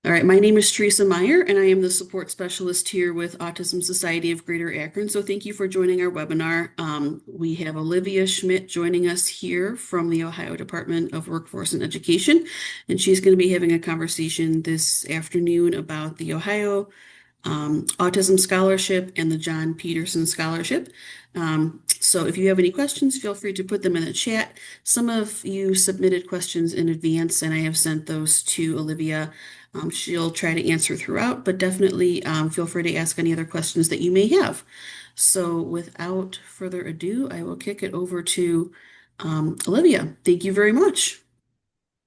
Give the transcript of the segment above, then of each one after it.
All right, my name is Teresa Meyer, and I am the support specialist here with Autism Society of Greater Akron. So thank you for joining our webinar. We have Olivia Schmidt joining us here from the Ohio Department of Workforce and Education, and she's going to be having a conversation this afternoon about the Ohio Autism Scholarship and the Jon Peterson Scholarship. So if you have any questions, feel free to put them in the chat. Some of you submitted questions in advance, and I have sent those to Olivia. She'll try to answer throughout, but definitely feel free to ask any other questions that you may have. So without further ado, I will kick it over to Olivia. Thank you very much.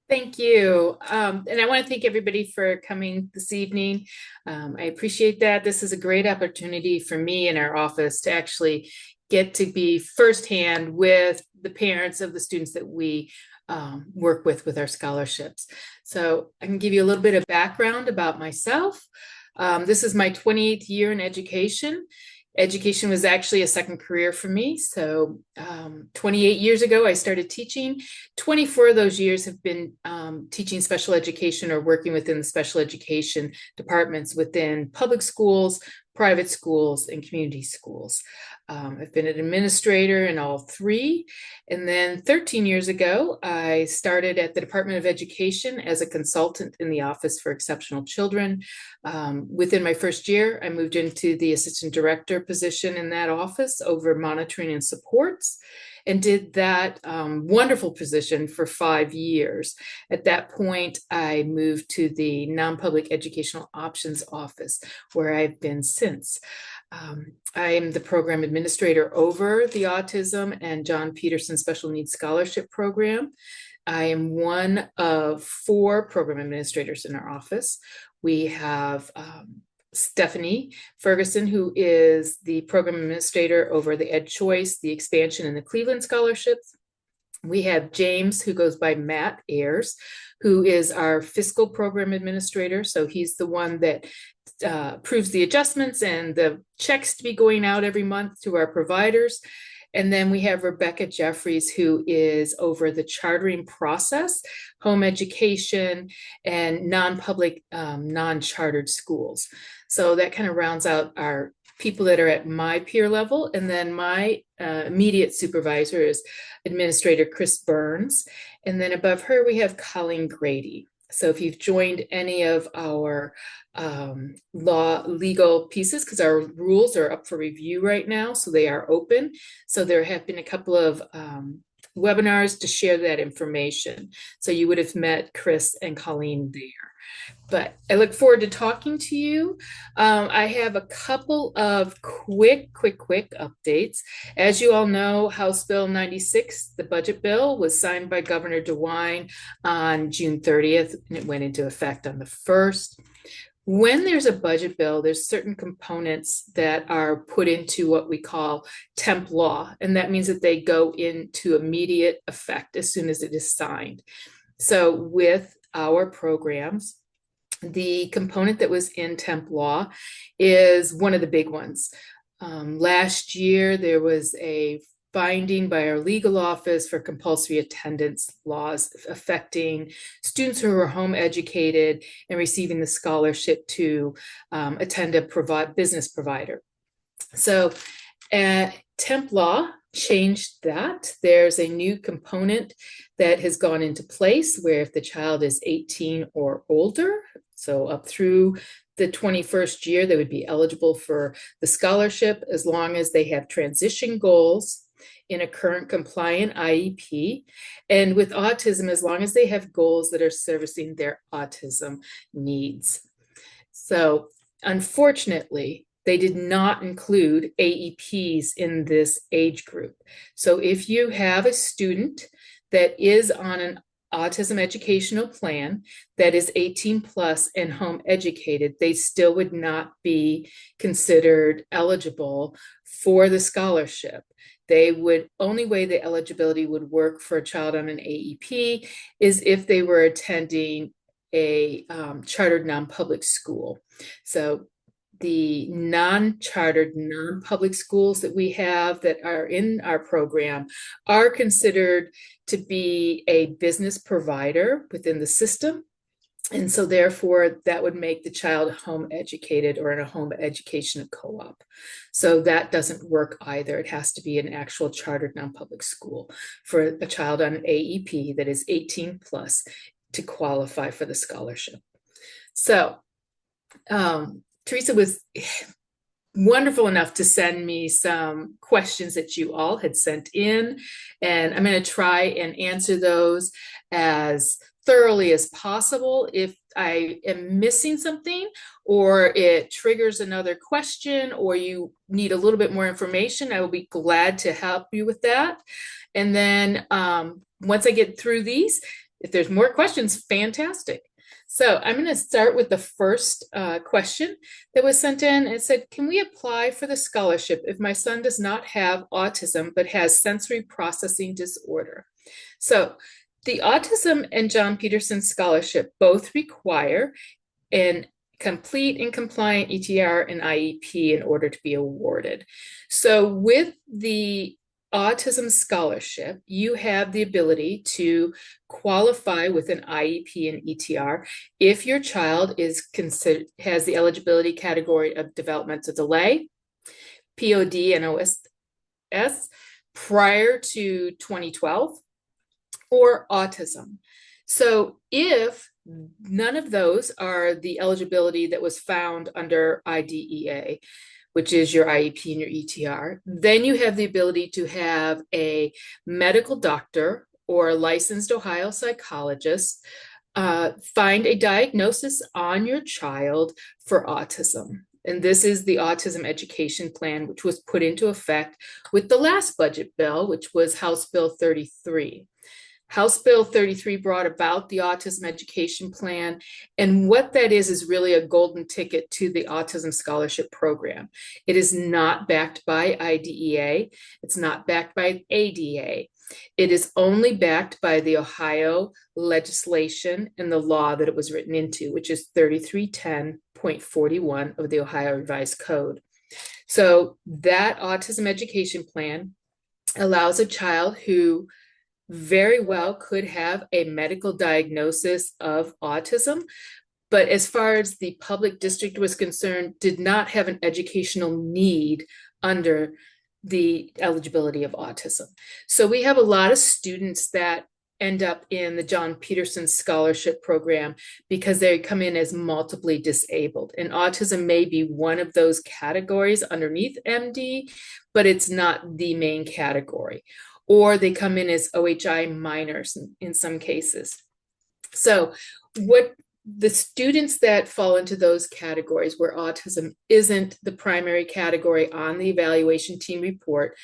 Thank you. And I want to thank everybody for coming this evening. I appreciate that. This is a great opportunity for me in our office to actually get to be firsthand with the parents of the students that we work with our scholarships. So I can give you a little bit of background about myself. This is my 28th year in education. Education was actually a second career for me. So 28 years ago, I started teaching. 24 of those years have been teaching special education or working within the special education departments within public schools, private schools, and community schools. I've been an administrator in all three. And then 13 years ago, I started at the Department of Education as a consultant in the Office for Exceptional Children. Within my first year, I moved into the assistant director position in that office over monitoring and supports, and did that wonderful position for 5 years. At that point, I moved to the non-public educational options office, where I've been since. I am the program administrator over the Autism and Jon Peterson Special Needs Scholarship Program. I am one of 4 program administrators in our office. We have Stephanie Ferguson, who is the program administrator over the Ed Choice, the Expansion, and the Cleveland Scholarships. We have James, who goes by Matt Ayers, who is our fiscal program administrator. So he's the one that approves the adjustments and the checks to be going out every month to our providers. And then we have Rebecca Jeffries, who is over the chartering process, home education, and non-public, non-chartered schools. So that kind of rounds out our people that are at my peer level. And then my immediate supervisor is Administrator Chris Burns. And then above her, we have Colleen Grady. So if you've joined any of our legal pieces, because our rules are up for review right now, so they are open. So there have been a couple of webinars to share that information. So you would have met Chris and Colleen there. But I look forward to talking to you. I have a couple of quick updates. As you all know, House Bill 96, the budget bill, was signed by Governor DeWine on June 30th, and it went into effect on the 1st. When there's a budget bill, there's certain components that are put into what we call temp law, and that means that they go into immediate effect as soon as it is signed. So with our programs, the component that was in temp law is one of the big ones. Last year, there was a finding by our legal office for compulsory attendance laws affecting students who are home educated and receiving the scholarship to attend a business provider. So temp law changed that. There's a new component that has gone into place where if the child is 18 or older, so up through the 21st year, they would be eligible for the scholarship as long as they have transition goals in a current compliant IEP. And with autism, as long as they have goals that are servicing their autism needs. So unfortunately, they did not include AEPs in this age group. So if you have a student that is on an autism educational plan that is 18 plus and home educated, they still would not be considered eligible for the scholarship. They would, only way the eligibility would work for a child on an AEP is if they were attending a chartered non-public school. So the non-chartered, non-public schools that we have that are in our program are considered to be a business provider within the system. And so therefore that would make the child home educated or in a home education co-op. So that doesn't work either. It has to be an actual chartered non-public school for a child on an AEP that is 18 plus to qualify for the scholarship. So Teresa was wonderful enough to send me some questions that you all had sent in, and I'm going to try and answer those as thoroughly as possible. If I am missing something or it triggers another question or you need a little bit more information, I will be glad to help you with that. And then once I get through these, if there's more questions, fantastic. So I'm going to start with the first question that was sent in. It said, can we apply for the scholarship if my son does not have autism but has sensory processing disorder? So the Autism and Jon Peterson Scholarship both require an complete and compliant ETR and IEP in order to be awarded. So with the Autism Scholarship, you have the ability to qualify with an IEP and ETR if your child is has the eligibility category of developmental delay, POD and OSS prior to 2012, or autism. So if none of those are the eligibility that was found under IDEA, which is your IEP and your ETR, then you have the ability to have a medical doctor or a licensed Ohio psychologist find a diagnosis on your child for autism. And this is the Autism Education Plan, which was put into effect with the last budget bill, which was House Bill 33. House Bill 33 brought about the Autism Education Plan. And what that is really a golden ticket to the Autism Scholarship Program. It is not backed by IDEA. It's not backed by ADA. It is only backed by the Ohio legislation and the law that it was written into, which is 3310.41 of the Ohio Revised Code. So that Autism Education Plan allows a child who very well could have a medical diagnosis of autism, but as far as the public district was concerned, did not have an educational need under the eligibility of autism. So we have a lot of students that end up in the Jon Peterson Scholarship Program because they come in as multiply disabled. And autism may be one of those categories underneath MD, but it's not the main category. Or they come in as OHI minors in some cases. So what the students that fall into those categories where autism isn't the primary category on the evaluation team report,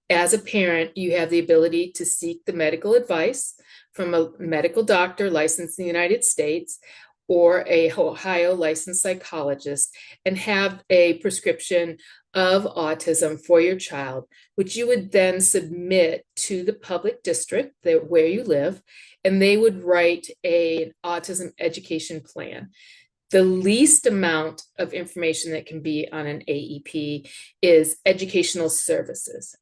as a parent, you have the ability to seek the medical advice from a medical doctor licensed in the United States or a Ohio licensed psychologist and have a prescription of autism for your child, which you would then submit to the public district where you live, and they would write an autism education plan. The least amount of information that can be on an AEP is educational services.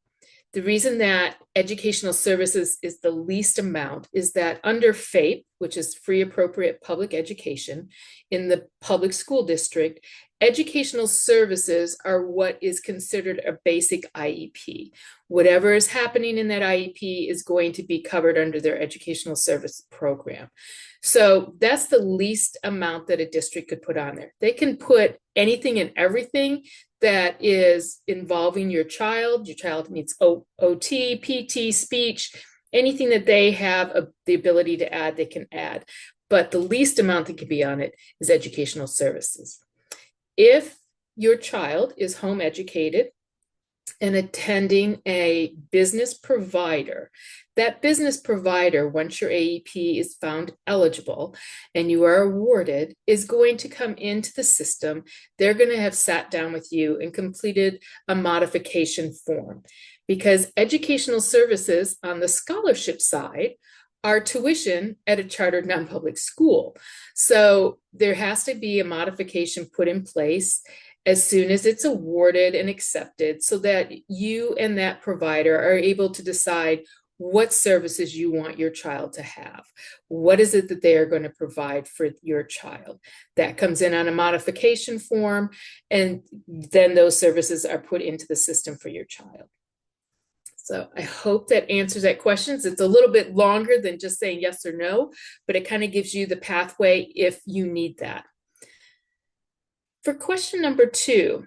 The reason that educational services is the least amount is that under FAPE, which is free appropriate public education in the public school district, educational services are what is considered a basic IEP. Whatever is happening in that IEP is going to be covered under their educational service program. So that's the least amount that a district could put on there. They can put anything and everything that is involving your child. Your child needs OT, PT, speech, anything that they have the ability to add, they can add. But the least amount that can be on it is educational services. If your child is home educated and attending a business provider, that business provider, once your AEP is found eligible and you are awarded, is going to come into the system. They're going to have sat down with you and completed a modification form, because educational services on the scholarship side are tuition at a chartered non-public school. So there has to be a modification put in place as soon as it's awarded and accepted so that you and that provider are able to decide what services you want your child to have. What is it that they are going to provide for your child? That comes in on a modification form, and then those services are put into the system for your child. So I hope that answers that question. It's a little bit longer than just saying yes or no, but it kind of gives you the pathway if you need that. For question number 2,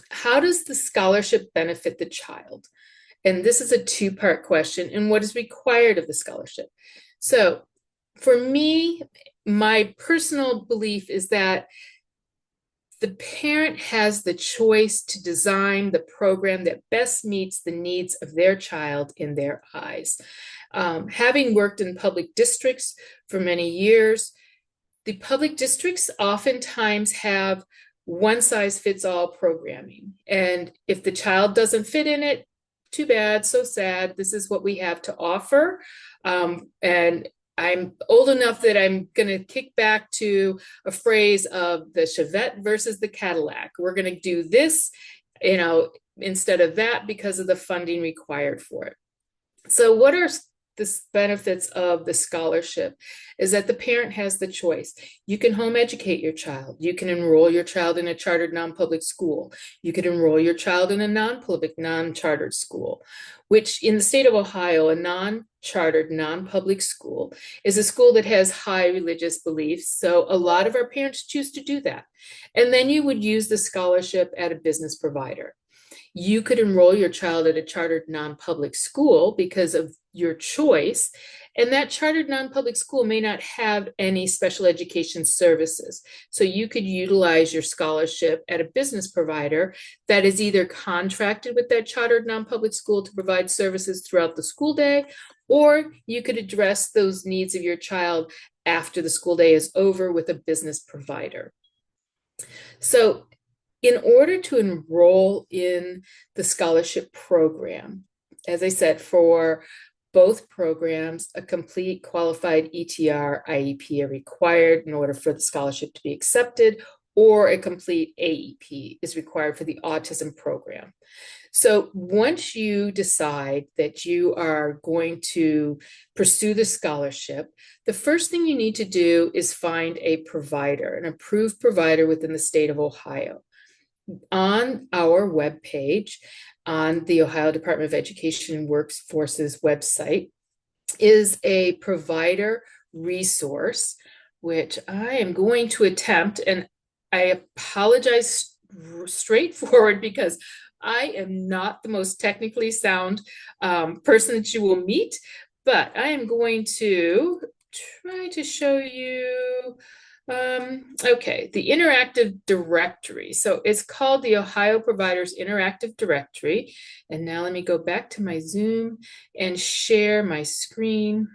how does the scholarship benefit the child? And this is a 2-part question. And what is required of the scholarship? So for me, my personal belief is that the parent has the choice to design the program that best meets the needs of their child in their eyes. Having worked in public districts for many years, the public districts oftentimes have one-size-fits-all programming. And if the child doesn't fit in it, too bad, so sad. This is what we have to offer. And I'm old enough that I'm going to kick back to a phrase of the Chevette versus the Cadillac. We're going to do this, instead of that because of the funding required for it. So what are the benefits of the scholarship is that the parent has the choice. You can home educate your child. You can enroll your child in a chartered non-public school. You could enroll your child in a non-public, non-chartered school, which in the state of Ohio, a non-chartered, non-public school is a school that has high religious beliefs. So a lot of our parents choose to do that. And then you would use the scholarship at a business provider. You could enroll your child at a chartered non-public school because of your choice, and that chartered non-public school may not have any special education services. So you could utilize your scholarship at a business provider that is either contracted with that chartered non-public school to provide services throughout the school day, or you could address those needs of your child after the school day is over with a business provider. So in order to enroll in the scholarship program, as I said, for both programs, a complete qualified ETR IEP are required in order for the scholarship to be accepted, or a complete AEP is required for the autism program. So once you decide that you are going to pursue the scholarship, the first thing you need to do is find a provider, an approved provider within the state of Ohio. On our webpage, on the Ohio Department of Education and Workforce's website, is a provider resource, which I am going to attempt, and I apologize straightforward because I am not the most technically sound person that you will meet, but I am going to try to show you. Okay, the interactive directory. So it's called the Ohio Providers Interactive Directory. And now let me go back to my Zoom and share my screen.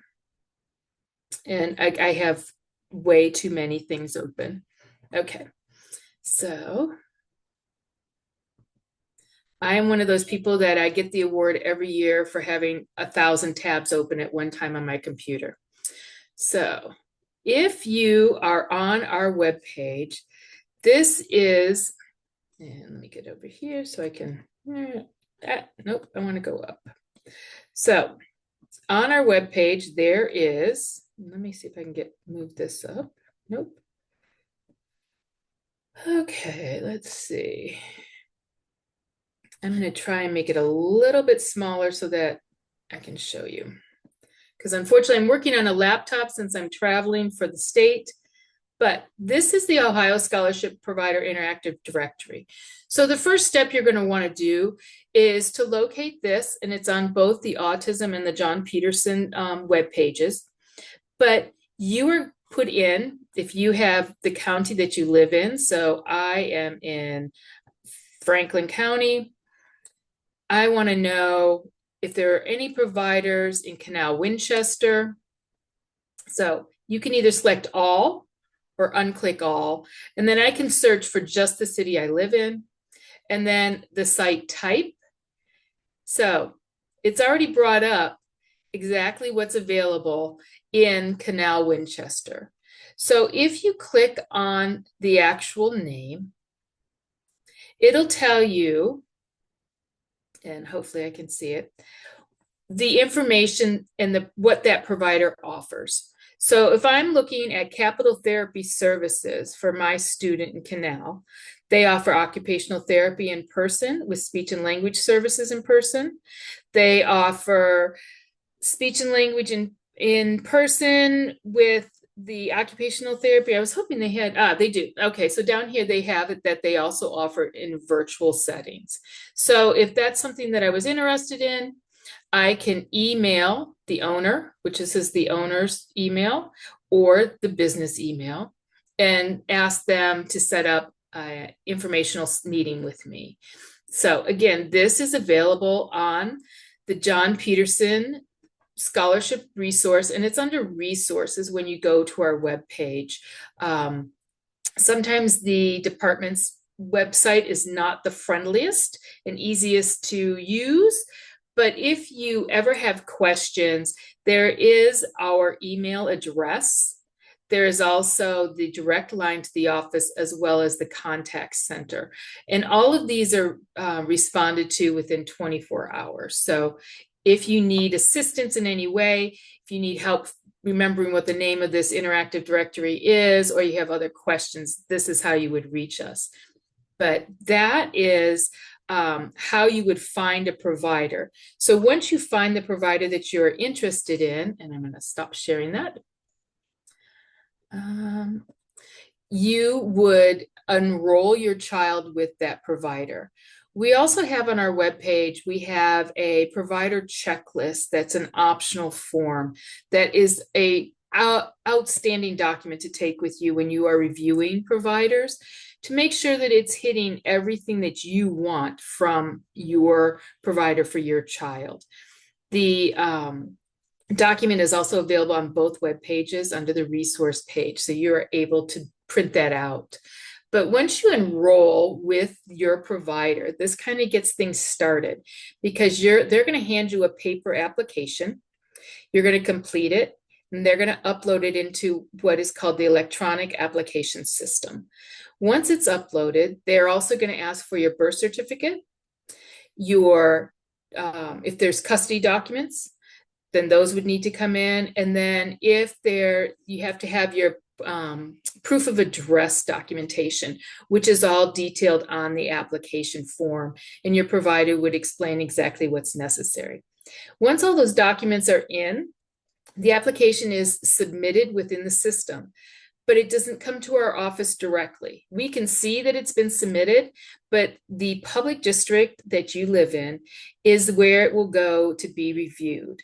And I have way too many things open. Okay, so I am one of those people that I get the award every year for having 1,000 tabs open at one time on my computer. So if you are on our webpage, this is, and let me get over here so I can, nope, I want to go up. So on our webpage, there is, let me see if I can move this up. Nope. Okay, let's see. I'm going to try and make it a little bit smaller so that I can show you. Because unfortunately, I'm working on a laptop since I'm traveling for the state. But this is the Ohio Scholarship Provider Interactive Directory. So the first step you're going to want to do is to locate this, and it's on both the Autism and the Jon Peterson web pages. But you are put in, if you have the county that you live in, so I am in Franklin County, I want to know if there are any providers in Canal Winchester. So you can either select all or unclick all, and then I can search for just the city I live in, and then the site type. So it's already brought up exactly what's available in Canal Winchester. So if you click on the actual name, it'll tell you, and hopefully I can see it, the information and what that provider offers. So if I'm looking at capital therapy services for my student in Canal, they offer occupational therapy in person with speech and language services in person. They offer speech and language in person with the occupational therapy. I was hoping they had, they do. Okay, so down here they have it that they also offer in virtual settings. So if that's something that I was interested in, I can email the owner, which is the owner's email or the business email, and ask them to set up an informational meeting with me. So again, this is available on the Jon Peterson Scholarship resource, and it's under resources when you go to our webpage. Sometimes the department's website is not the friendliest and easiest to use, but if you ever have questions, there is our email address. There is also the direct line to the office as well as the contact center. And all of these are responded to within 24 hours. So if you need assistance in any way, if you need help remembering what the name of this interactive directory is, or you have other questions, this is how you would reach us. But that is how you would find a provider. So once you find the provider that you're interested in, and I'm going to stop sharing that, you would enroll your child with that provider. We also have on our webpage, we have a provider checklist that's an optional form that is a outstanding document to take with you when you are reviewing providers to make sure that it's hitting everything that you want from your provider for your child. The document is also available on both web pages under the resource page, so you're able to print that out. But once you enroll with your provider, this kind of gets things started because they're going to hand you a paper application. You're going to complete it, and they're going to upload it into what is called the electronic application system. Once it's uploaded, they're also going to ask for your birth certificate, your if there's custody documents, then those would need to come in. And then if you have to have your proof of address documentation, which is all detailed on the application form, and your provider would explain exactly what's necessary. Once all those documents are in, the application is submitted within the system, but it doesn't come to our office directly. We can see that it's been submitted, but the public district that you live in is where it will go to be reviewed.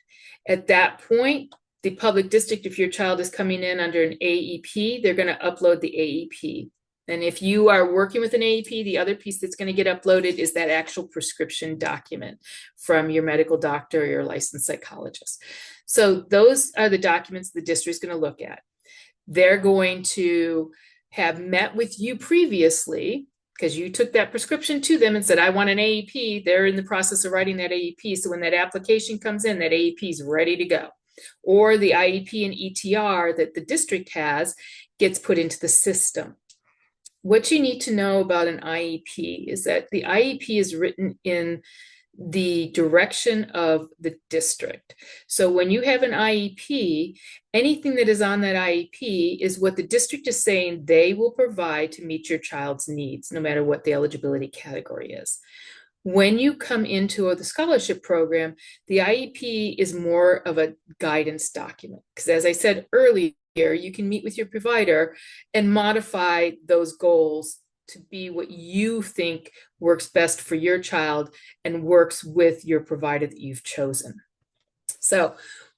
At that point, the public district, if your child is coming in under an AEP, they're going to upload the AEP. And if you are working with an AEP, the other piece that's going to get uploaded is that actual prescription document from your medical doctor or your licensed psychologist. So those are the documents the district is going to look at. They're going to have met with you previously because you took that prescription to them and said, I want an AEP. They're in the process of writing that AEP. So when that application comes in, that AEP is ready to go. Or the IEP and ETR that the district has gets put into the system. What you need to know about an IEP is that the IEP is written in the direction of the district. So when you have an IEP, anything that is on that IEP is what the district is saying they will provide to meet your child's needs, no matter what the eligibility category is. When you come into the scholarship program, the IEP is more of a guidance document. Because as I said earlier, you can meet with your provider and modify those goals to be what you think works best for your child and works with your provider that you've chosen. So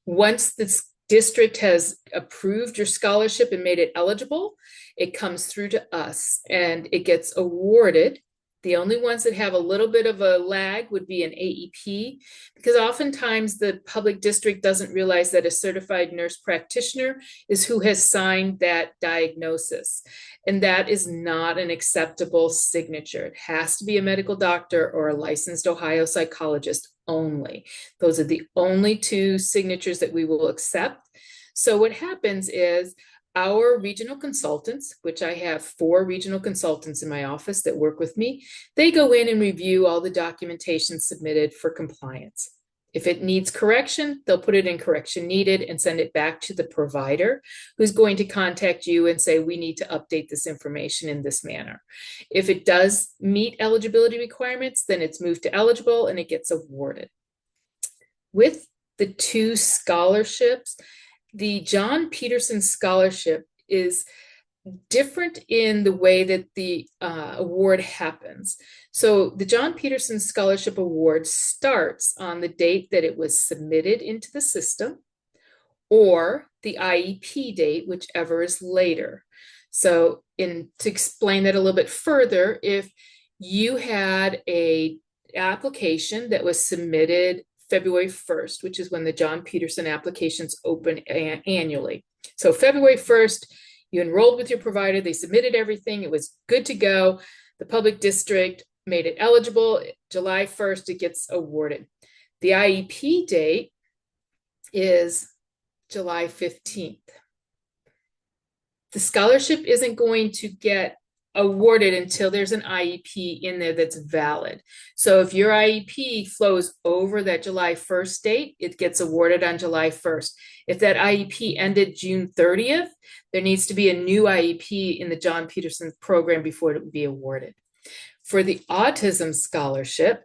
once the district has approved your scholarship and made it eligible, it comes through to us and it gets awarded. The only ones that have a little bit of a lag would be an AEP, because oftentimes the public district doesn't realize that a certified nurse practitioner is who has signed that diagnosis. And that is not an acceptable signature. It has to be a medical doctor or a licensed Ohio psychologist only. Those are the only two signatures that we will accept. So what happens is, our regional consultants, which I have 4 regional consultants in my office that work with me, they go in and review all the documentation submitted for compliance. If it needs correction, they'll put it in correction needed and send it back to the provider, who's going to contact you and say, we need to update this information in this manner. If it does meet eligibility requirements, then it's moved to eligible and it gets awarded. With the 2 scholarships, the Jon Peterson Scholarship is different in the way that the award happens. So the Jon Peterson Scholarship Award starts on the date that it was submitted into the system, or the IEP date, whichever is later. So to explain that a little bit further, if you had an application that was submitted February 1st, which is when the Jon Peterson applications open annually. So February 1st, you enrolled with your provider, they submitted everything, it was good to go. The public district made it eligible. July 1st, it gets awarded. The IEP date is July 15th. The scholarship isn't going to get awarded until there's an IEP in there that's valid. So if your IEP flows over that July 1st date, it gets awarded on July 1st. If that IEP ended June 30th, there needs to be a new IEP in the Jon Peterson program before it would be awarded. For the Autism Scholarship,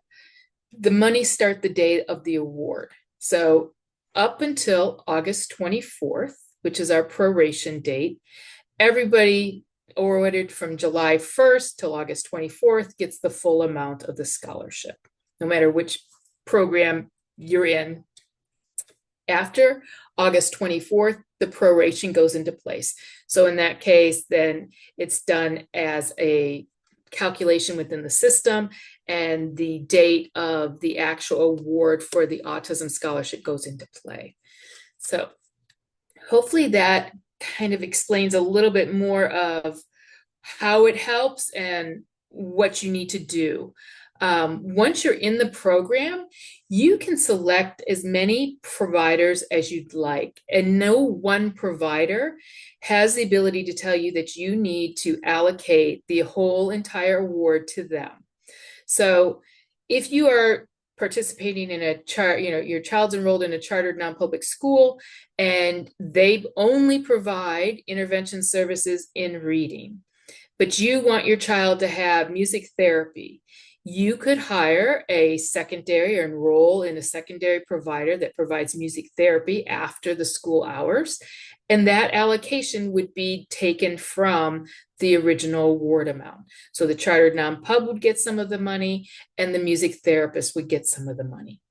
the money start the day of the award. So up until August 24th, which is our proration date, everybody awarded from July 1st till August 24th gets the full amount of the scholarship, no matter which program you're in. After August 24th, the proration goes into place. So in that case, then it's done as a calculation within the system, and the date of the actual award for the Autism Scholarship goes into play. So hopefully that kind of explains a little bit more of how it helps and what you need to do. Once you're in the program, you can select as many providers as you'd like, and no one provider has the ability to tell you that you need to allocate the whole entire award to them. So if you are participating in a your child's enrolled in a chartered non-public school and they only provide intervention services in reading, but you want your child to have music therapy, you could hire a secondary or enroll in a secondary provider that provides music therapy after the school hours. And that allocation would be taken from the original award amount. So the chartered non-pub would get some of the money and the music therapist would get some of the money.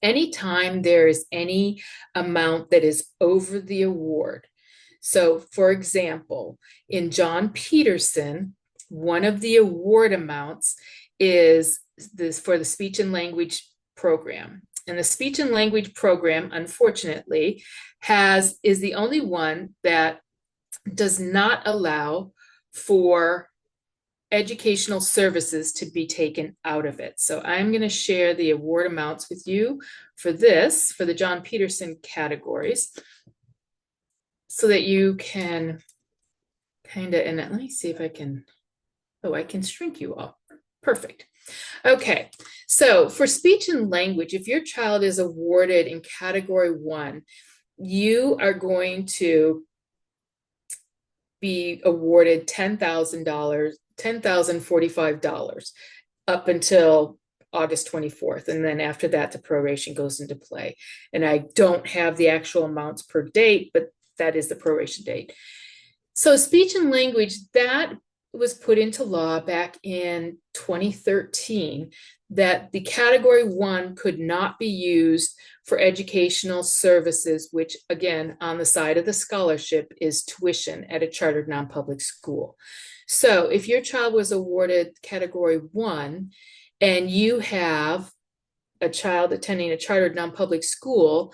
Anytime there is any amount that is over the award. So for example, in Jon Peterson, one of the award amounts is this for the speech and language program. And the speech and language program, unfortunately, is the only one that does not allow for educational services to be taken out of it. So I'm going to share the award amounts with you for the Jon Peterson categories, so that you can kind of, and let me see if I can, I can shrink you all. Perfect. Okay, so for speech and language, if your child is awarded in category 1, you are going to be awarded $10,000, $10,045 up until August 24th. And then after that, the proration goes into play. And I don't have the actual amounts per date, but that is the proration date. So speech and language, that was put into law back in 2013, that the category 1 could not be used for educational services, which again, on the side of the scholarship is tuition at a chartered non-public school. So if your child was awarded category 1 and you have a child attending a chartered non-public school,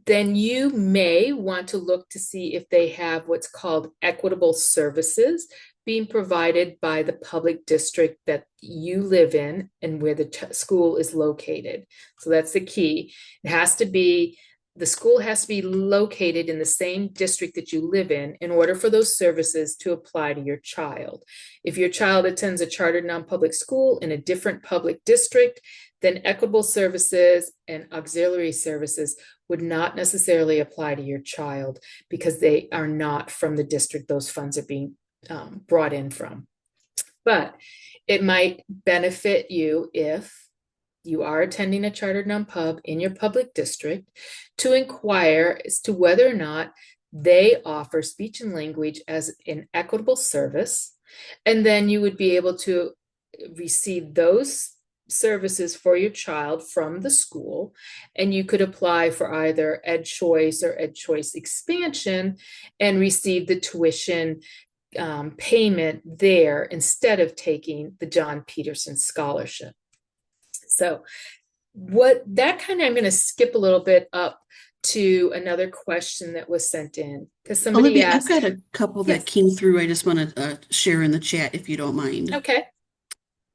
then you may want to look to see if they have what's called equitable services being provided by the public district that you live in and where the school is located. So that's the key. The school has to be located in the same district that you live in order for those services to apply to your child. If your child attends a chartered non-public school in a different public district, then equitable services and auxiliary services would not necessarily apply to your child because they are not from the district those funds are being brought in from. But it might benefit you if you are attending a chartered non-pub in your public district to inquire as to whether or not they offer speech and language as an equitable service. And then you would be able to receive those services for your child from the school, and you could apply for either Ed Choice or Ed Choice Expansion and receive the tuition payment there instead of taking the Jon Peterson Scholarship. So what that kind of, I'm going to skip a little bit up to another question that was sent in because somebody Olivia, asked. I've got a couple that Yes. came through. I just want to share in the chat if you don't mind. Okay.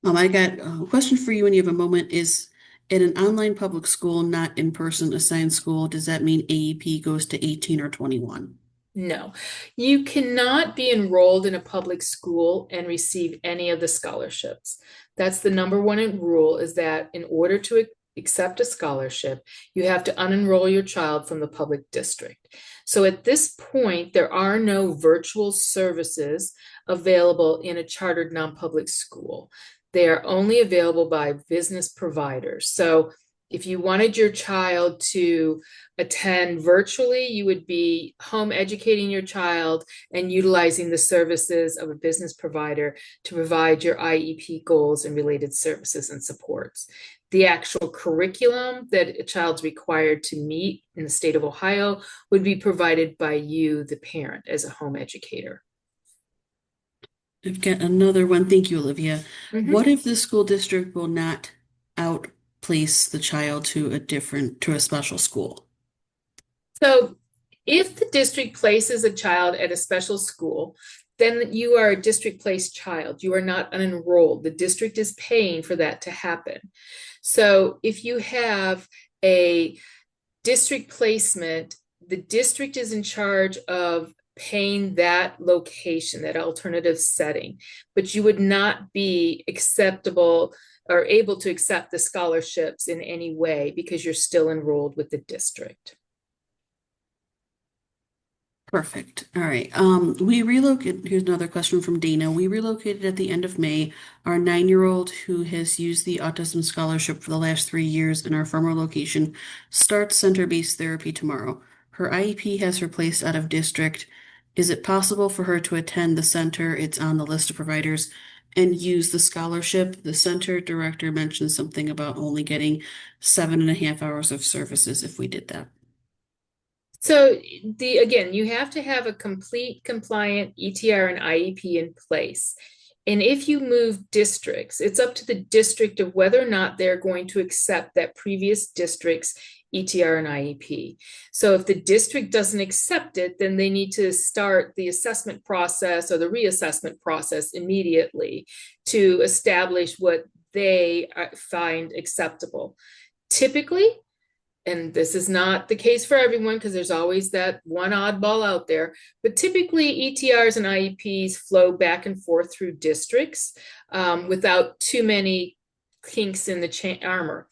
I got a question for you when you have a moment. Is in an online public school, not in-person assigned school, does that mean AEP goes to 18 or 21? No, you cannot be enrolled in a public school and receive any of the scholarships. That's the number one rule, is that in order to accept a scholarship, you have to unenroll your child from the public district. So at this point, there are no virtual services available in a chartered non-public school. They are only available by business providers. So if you wanted your child to attend virtually, you would be home educating your child and utilizing the services of a business provider to provide your IEP goals and related services and supports. The actual curriculum that a child's required to meet in the state of Ohio would be provided by you, the parent, as a home educator. I've got another one. Thank you, Olivia. What if the school district will not outplace the child to a special school? So if the district places a child at a special school, then you are a district placed child. You are not unenrolled. The district is paying for that to happen. So if you have a district placement, the district is in charge of paying that location, that alternative setting, but you would not be acceptable or able to accept the scholarships in any way because you're still enrolled with the district. Perfect. All right. We relocated. Here's another question from Dana. We relocated at the end of May. Our 9-year-old who has used the Autism Scholarship for the last 3 years in our former location starts center-based therapy tomorrow. Her IEP has her placed out of district. Is it possible for her to attend the center? It's on the list of providers and use the scholarship. The center director mentioned something about only getting 7.5 hours of services if we did that. So again, you have to have a complete compliant ETR and IEP in place. And if you move districts, it's up to the district of whether or not they're going to accept that previous district's ETR and IEP. So if the district doesn't accept it, then they need to start the assessment process or the reassessment process immediately to establish what they find acceptable. Typically, and this is not the case for everyone because there's always that one oddball out there, but typically ETRs and IEPs flow back and forth through districts without too many kinks in the armor.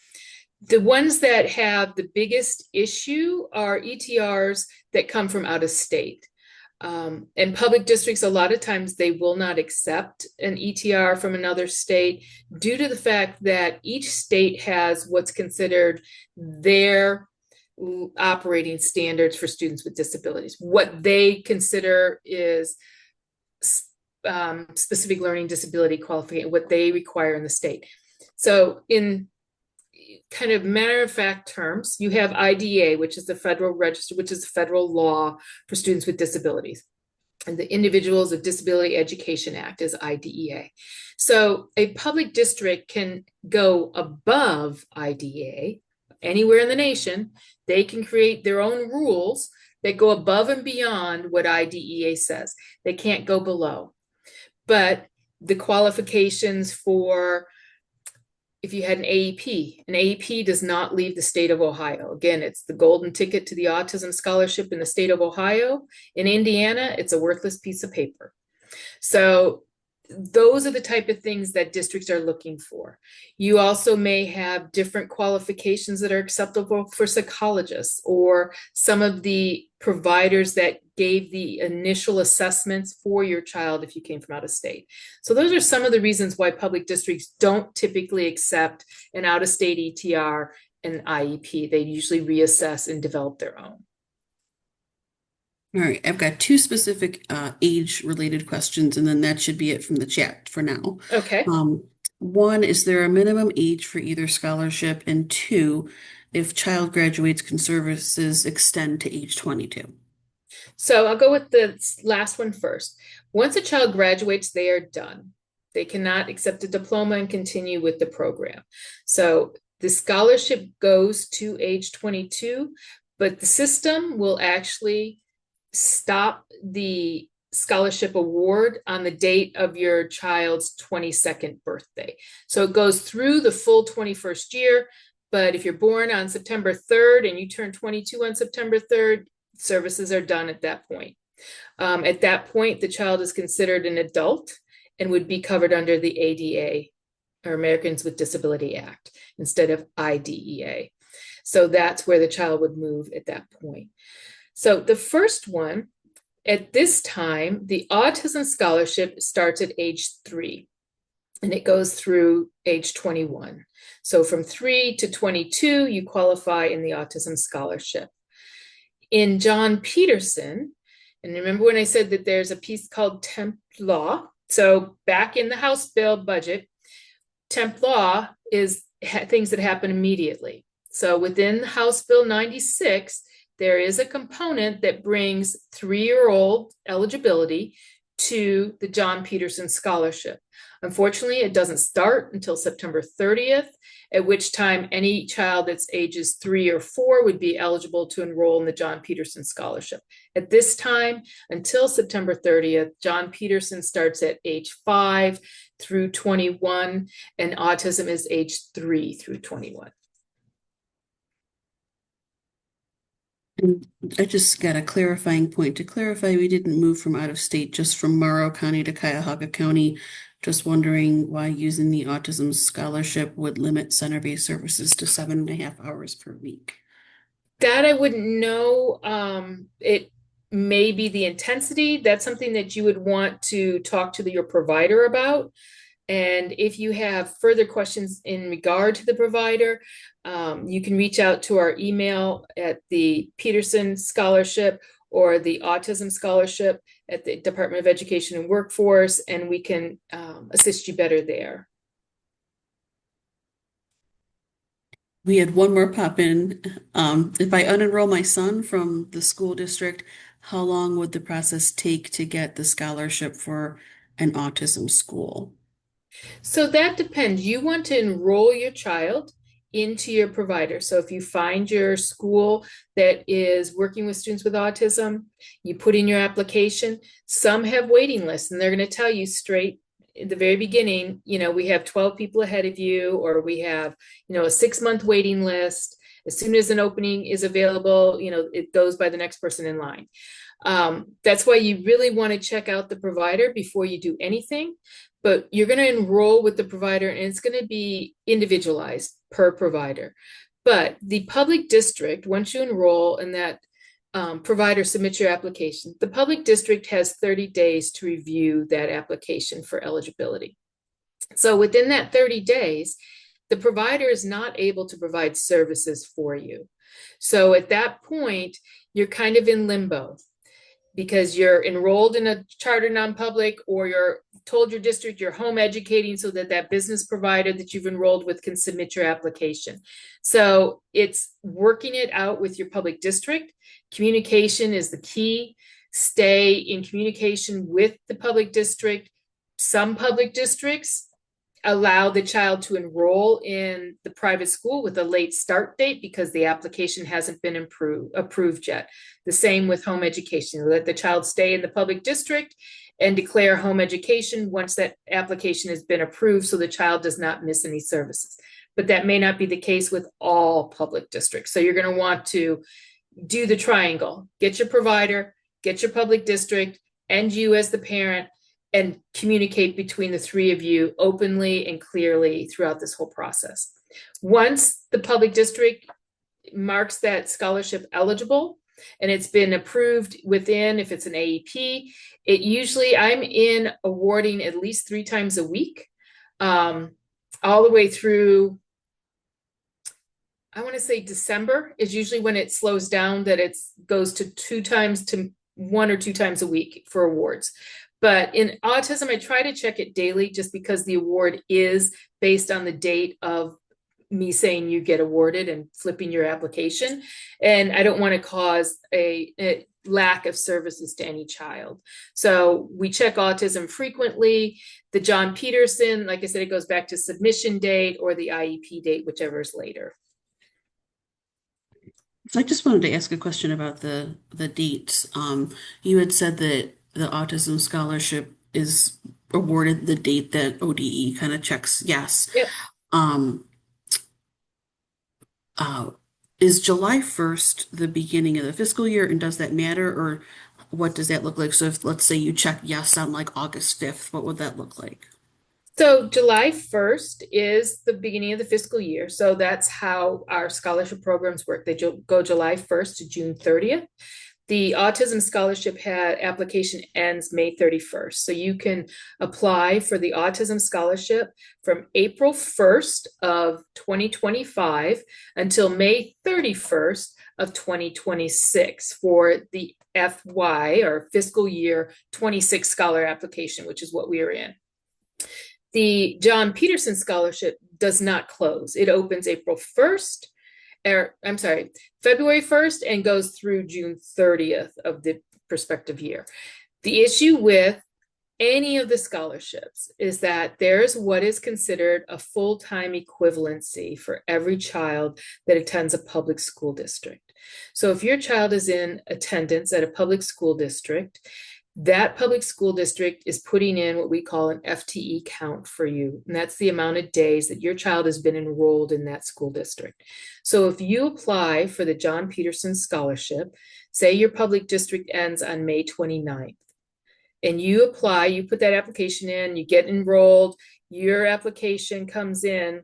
The ones that have the biggest issue are ETRs that come from out of state. And public districts, a lot of times they will not accept an ETR from another state due to the fact that each state has what's considered their operating standards for students with disabilities. What they consider is specific learning disability qualification, what they require in the state. So in kind of matter of fact terms, you have IDEA, which is the federal register, which is the federal law for students with disabilities. And the Individuals with Disability Education Act is IDEA. So a public district can go above IDEA anywhere in the nation. They can create their own rules that go above and beyond what IDEA says. They can't go below. But the qualifications for if you had an AEP does not leave the state of Ohio. Again, it's the golden ticket to the Autism Scholarship in the state of Ohio. In Indiana, it's a worthless piece of paper. So those are the type of things that districts are looking for. You also may have different qualifications that are acceptable for psychologists or some of the providers that gave the initial assessments for your child if you came from out of state. So those are some of the reasons why public districts don't typically accept an out-of-state ETR and IEP. They usually reassess and develop their own. All right, I've got two specific age-related questions, and then that should be it from the chat for now. Okay. One, is there a minimum age for either scholarship? And two, if child graduates, can services extend to age 22? So I'll go with the last one first. Once a child graduates, they are done. They cannot accept a diploma and continue with the program. So the scholarship goes to age 22, but the system will actually stop the scholarship award on the date of your child's 22nd birthday. So it goes through the full 21st year, but if you're born on September 3rd and you turn 22 on September 3rd, services are done at that point. At that point, the child is considered an adult and would be covered under the ADA, or Americans with Disability Act, instead of IDEA. So that's where the child would move at that point. So the first one, at this time, the Autism Scholarship starts at age 3, and it goes through age 21. So from 3 to 22, you qualify in the Autism Scholarship. In Jon Peterson, and remember when I said that there's a piece called temp law? So back in the House bill budget, temp law is things that happen immediately. So within House Bill 96, there is a component that brings 3-year-old eligibility to the Jon Peterson Scholarship. Unfortunately, it doesn't start until September 30th, at which time any child that's ages 3 or 4 would be eligible to enroll in the Jon Peterson Scholarship. At this time, until September 30th, Jon Peterson starts at age 5 through 21, and autism is age 3 through 21. And I just got a clarifying point. To clarify, we didn't move from out of state, just from Morrow County to Cuyahoga County. Just wondering why using the Autism Scholarship would limit center-based services to 7.5 hours per week. That I wouldn't know. It may be the intensity. That's something that you would want to talk to your provider about. And if you have further questions in regard to the provider, you can reach out to our email at the Peterson Scholarship or the Autism Scholarship at the Department of Education and Workforce, and we can assist you better there. We had one more pop in. If I unenroll my son from the school district, how long would the process take to get the scholarship for an autism school? So that depends. You want to enroll your child into your provider. So if you find your school that is working with students with autism, you put in your application. Some have waiting lists, and they're going to tell you straight at the very beginning, we have 12 people ahead of you, or we have, a 6-month waiting list. As soon as an opening is available, it goes by the next person in line. That's why you really want to check out the provider before you do anything. But you're going to enroll with the provider, and it's going to be individualized per provider. But the public district, once you enroll and that provider submits your application, the public district has 30 days to review that application for eligibility. So within that 30 days, the provider is not able to provide services for you. So at that point, you're kind of in limbo, because you're enrolled in a charter non-public, or you're told your district you're home educating so that that business provider that you've enrolled with can submit your application. So it's working it out with your public district. Communication is the key. Stay in communication with the public district. Some public districts allow the child to enroll in the private school with a late start date because the application hasn't been approved yet. The same with home education. Let the child stay in the public district and declare home education once that application has been approved, so the child does not miss any services. But that may not be the case with all public districts. So you're going to want to do the triangle. Get your provider, get your public district, and you as the parent and communicate between the three of you openly and clearly throughout this whole process. Once the public district marks that scholarship eligible and it's been approved within, if it's an AEP, it usually, I'm in awarding at least 3 times a week, all the way through, I want to say December is usually when it slows down, that it goes to 2 times to 1 or 2 times a week for awards. But in autism, I try to check it daily just because the award is based on the date of me saying you get awarded and flipping your application. And I don't want to cause a lack of services to any child. So we check autism frequently. The Jon Peterson, like I said, it goes back to submission date or the IEP date, whichever is later. So I just wanted to ask a question about the dates. You had said that the Autism Scholarship is awarded the date that ODE kind of checks yes. Yep. Um, is July 1st the beginning of the fiscal year, and does that matter, or what does that look like? So if, let's say, you check yes on like August 5th, what would that look like? So July 1st is the beginning of the fiscal year. So that's how our scholarship programs work. They go July 1st to June 30th. The Autism Scholarship application ends May 31st. So you can apply for the Autism Scholarship from April 1st of 2025 until May 31st of 2026 for the FY or fiscal year 26 scholar application, which is what we are in. The Jon Peterson Scholarship does not close. It opens April 1st, February 1st and goes through June 30th of the prospective year. The issue with any of the scholarships is that there's what is considered a full-time equivalency for every child that attends a public school district. So if your child is in attendance at a public school district, that public school district is putting in what we call an FTE count for you. And that's the amount of days that your child has been enrolled in that school district. So if you apply for the Jon Peterson Scholarship, say your public district ends on May 29th, and you apply, you put that application in, you get enrolled, your application comes in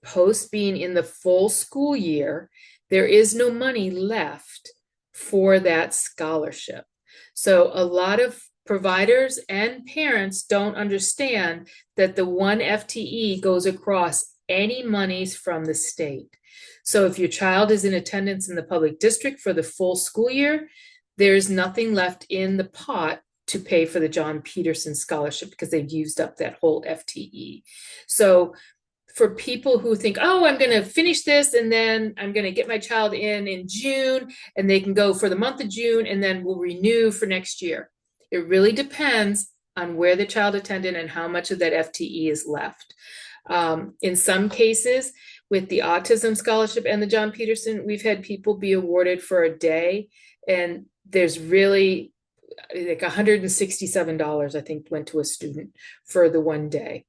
post being in the full school year, there is no money left for that scholarship. So a lot of providers and parents don't understand that the one FTE goes across any monies from the state. So if your child is in attendance in the public district for the full school year, there's nothing left in the pot to pay for the Jon Peterson Scholarship because they've used up that whole FTE. So for people who think, oh, I'm going to finish this and then I'm going to get my child in June and they can go for the month of June and then we'll renew for next year. It really depends on where the child attended and how much of that FTE is left. In some cases, with the Autism Scholarship and the Jon Peterson, we've had people be awarded for a day, and there's really like $167, I think, went to a student for the one day.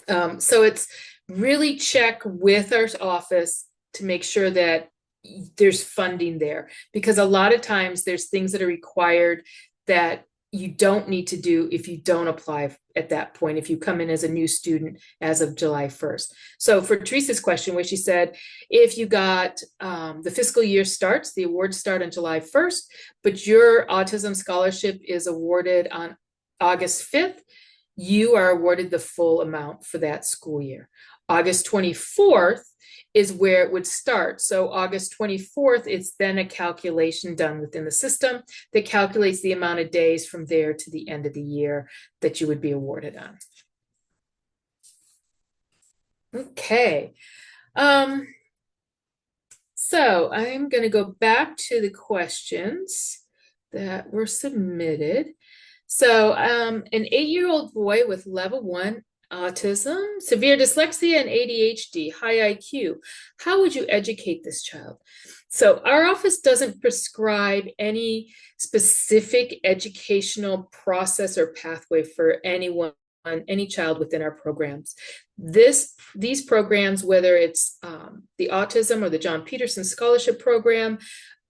So it's really check with our office to make sure that there's funding there, because a lot of times there's things that are required that you don't need to do if you don't apply at that point, if you come in as a new student as of July 1st. So for Teresa's question, where she said, if you got the fiscal year starts, the awards start on July 1st, but your autism scholarship is awarded on August 5th, you are awarded the full amount for that school year. August 24th is where it would start. So August 24th, it's then a calculation done within the system that calculates the amount of days from there to the end of the year that you would be awarded on. Okay. So I'm going to go back to the questions that were submitted. So an 8-year-old boy with level 1 autism, severe dyslexia, and ADHD, high IQ. How would you educate this child? So our office doesn't prescribe any specific educational process or pathway for anyone, any child within our programs. These programs, whether it's the autism or the Jon Peterson Scholarship Program,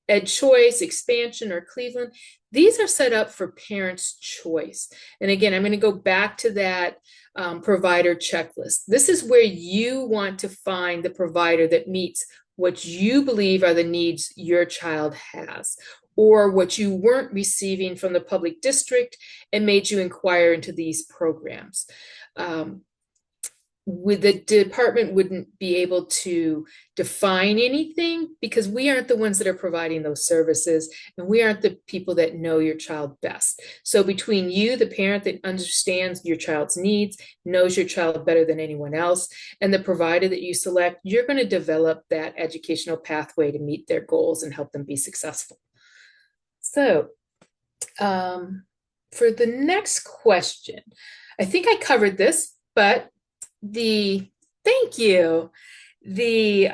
Ed Choice, Expansion, or Cleveland, these are set up for parents' choice. And again, I'm going to go back to that provider checklist. This is where you want to find the provider that meets what you believe are the needs your child has, or what you weren't receiving from the public district and made you inquire into these programs. With the department wouldn't be able to define anything because we aren't the ones that are providing those services, and we aren't the people that know your child best. So between you, the parent that understands your child's needs, knows your child better than anyone else, and the provider that you select, you're going to develop that educational pathway to meet their goals and help them be successful. So for the next question, I think I covered this, but thank you. The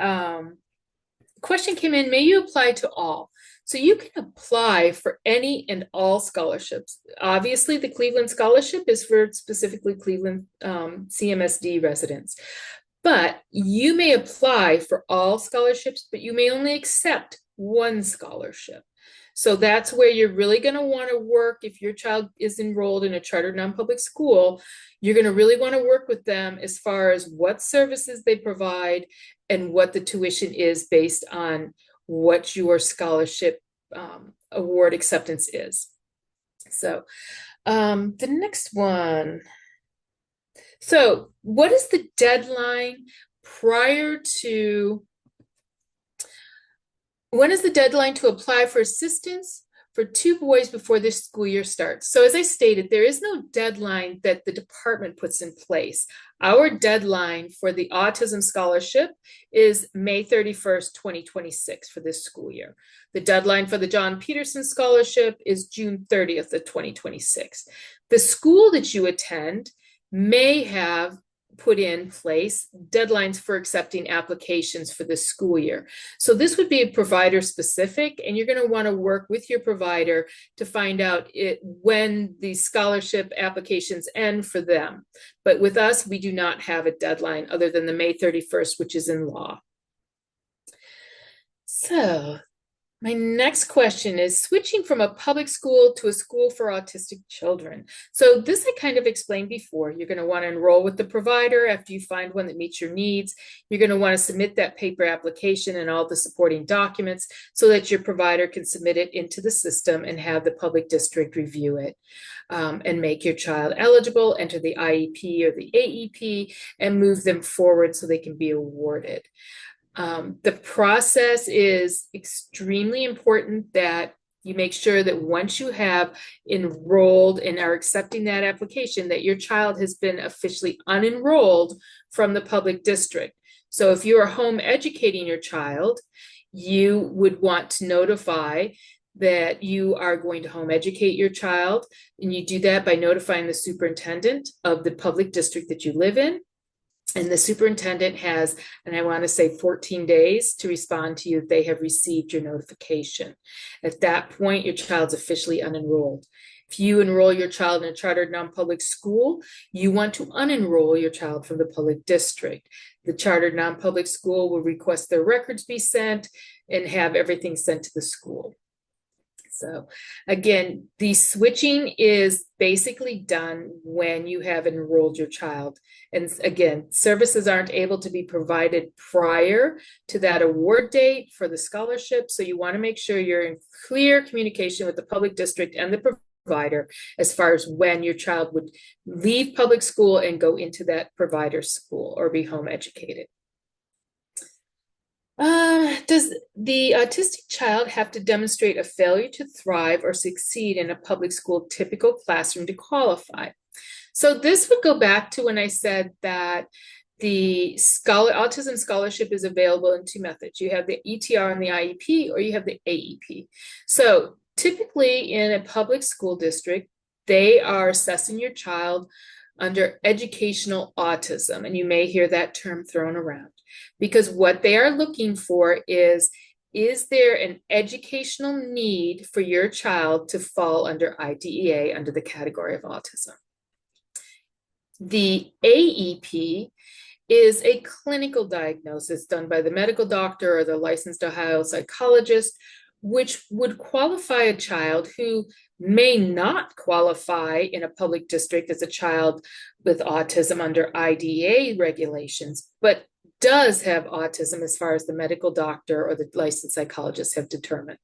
question came in, may you apply to all? So you can apply for any and all scholarships. Obviously, the Cleveland Scholarship is for specifically Cleveland CMSD residents. But you may apply for all scholarships, but you may only accept one scholarship. So that's where you're really going to want to work. If your child is enrolled in a chartered non-public school, you're going to really want to work with them as far as what services they provide and what the tuition is based on what your scholarship award acceptance is. So the next one. So what is the deadline prior to when is the deadline to apply for assistance for 2 boys before this school year starts? So as I stated, there is no deadline that the department puts in place. Our deadline for the Autism Scholarship is May 31st, 2026 for this school year. The deadline for the Jon Peterson Scholarship is June 30th of 2026. The school that you attend may have put in place deadlines for accepting applications for this school year. So this would be provider specific, and you're going to want to work with your provider to find out when the scholarship applications end for them. But with us, we do not have a deadline other than the May 31st, which is in law. So my next question is switching from a public school to a school for autistic children. So this I kind of explained before. You're going to want to enroll with the provider after you find one that meets your needs. You're going to want to submit that paper application and all the supporting documents so that your provider can submit it into the system and have the public district review it and make your child eligible, enter the IEP or the AEP, and move them forward so they can be awarded. The process is extremely important that you make sure that once you have enrolled and are accepting that application, that your child has been officially unenrolled from the public district. So if you are home educating your child, you would want to notify that you are going to home educate your child, and you do that by notifying the superintendent of the public district that you live in. And the superintendent has, and I want to say 14 days to respond to you if they have received your notification. At that point, your child's officially unenrolled. If you enroll your child in a chartered non-public school, you want to unenroll your child from the public district. The chartered non-public school will request their records be sent and have everything sent to the school. So again, the switching is basically done when you have enrolled your child. And again, services aren't able to be provided prior to that award date for the scholarship. So you want to make sure you're in clear communication with the public district and the provider as far as when your child would leave public school and go into that provider school or be home educated. Does the autistic child have to demonstrate a failure to thrive or succeed in a public school typical classroom to qualify? So this would go back to when I said that the Autism Scholarship is available in 2 methods. You have the ETR and the IEP, or you have the AEP. So typically in a public school district, they are assessing your child under educational autism, and you may hear that term thrown around, because what they are looking for is there an educational need for your child to fall under IDEA under the category of autism? The AEP is a clinical diagnosis done by the medical doctor or the licensed Ohio psychologist, which would qualify a child who may not qualify in a public district as a child with autism under IDEA regulations, but does have autism as far as the medical doctor or the licensed psychologist have determined.